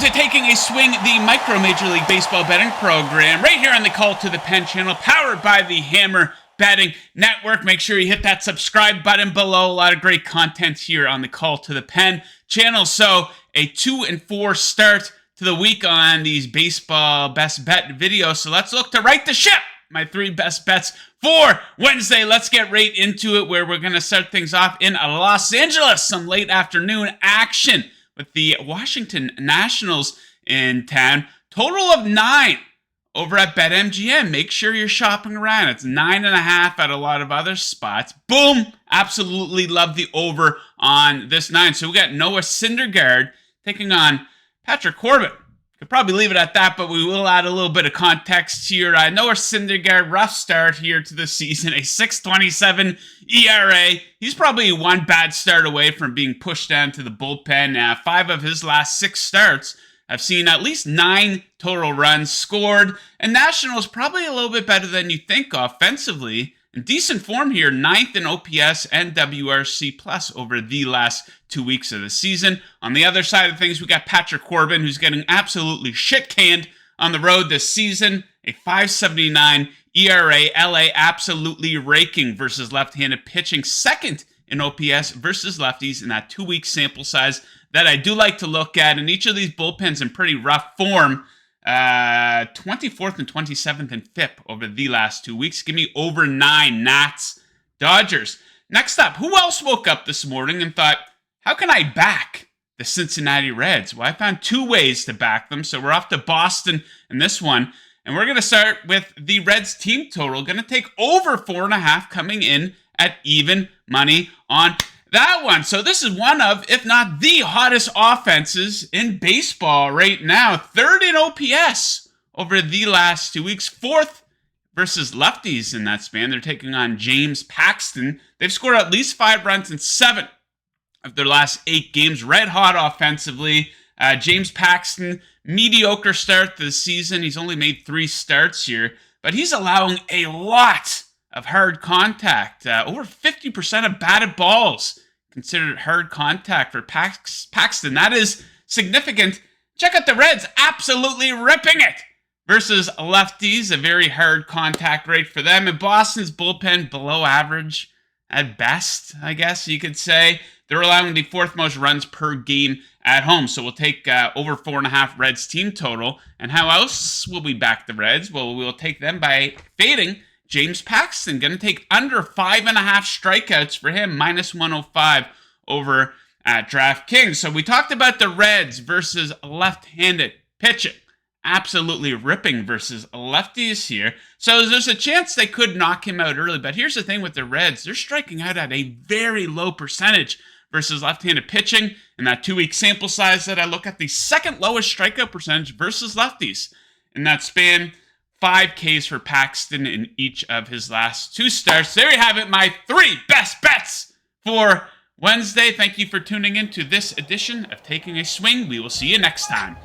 to Taking a Swing, the micro Major League Baseball betting program, right here on the Call to the Pen channel, powered by the Hammer Betting Network. Make sure you hit that subscribe button below. A lot of great content here on the Call to the Pen channel. So, a 2-4 start to the week on these baseball best bet videos. So, let's look to right the ship. My 3 best bets for Wednesday. Let's get right into it, where we're going to start things off in Los Angeles. Some late afternoon action with the Washington Nationals in town. Total of 9 over at BetMGM. Make sure you're shopping around. It's 9.5 at a lot of other spots. Boom! Absolutely love the over on this 9. So we got Noah Syndergaard taking on Patrick Corbin. Could probably leave it at that, but we will add a little bit of context here. Noah Syndergaard, rough start here to the season, a 6.27 ERA. He's probably one bad start away from being pushed down to the bullpen. 5 of his last 6 starts have seen at least 9 total runs scored, and Nationals probably a little bit better than you think offensively. In decent form here, 9th in OPS and WRC plus over the last 2 weeks of the season. On the other side of things, we got Patrick Corbin, who's getting absolutely shit-canned on the road this season. A 5.79 ERA. LA absolutely raking versus left-handed pitching. 2nd in OPS versus lefties in that 2-week sample size that I do like to look at. And each of these bullpens in pretty rough form. 24th and 27th and 5th over the last 2 weeks. Give me over 9. Nats, Dodgers. Next up, who else woke up this morning and thought, how can I back the Cincinnati Reds? Well, I found 2 ways to back them. So we're off to Boston in this one. And we're going to start with the Reds team total. Going to take over 4.5, coming in at even money on that one. So this is one of, if not the hottest offenses in baseball right now. 3rd in OPS over the last 2 weeks. 4th versus lefties in that span. They're taking on James Paxton. They've scored at least 5 runs in 7 of their last 8 games. Red hot offensively. James Paxton, mediocre start to the season. He's only made 3 starts here, but he's allowing a lot of hard contact. Over 50% of batted balls considered hard contact for Paxton. That is significant. Check out the Reds, absolutely ripping it versus lefties. A very hard contact rate for them. And Boston's bullpen below average at best, I guess you could say. They're allowing the 4th most runs per game at home. So we'll take over 4.5 Reds team total. And how else will we back the Reds? Well, we'll take them by fading James Paxton. Going to take under 5.5 strikeouts for him. Minus 105 over at DraftKings. So we talked about the Reds versus left-handed pitching. Absolutely ripping versus lefties here. So there's a chance they could knock him out early. But here's the thing with the Reds. They're striking out at a very low percentage versus left-handed pitching. In that 2-week sample size that I look at, the 2nd lowest strikeout percentage versus lefties in that span. 5 Ks for Paxton in each of his last 2 starts. There you have it, my 3 best bets for Wednesday. Thank you for tuning in to this edition of Taking a Swing. We will see you next time.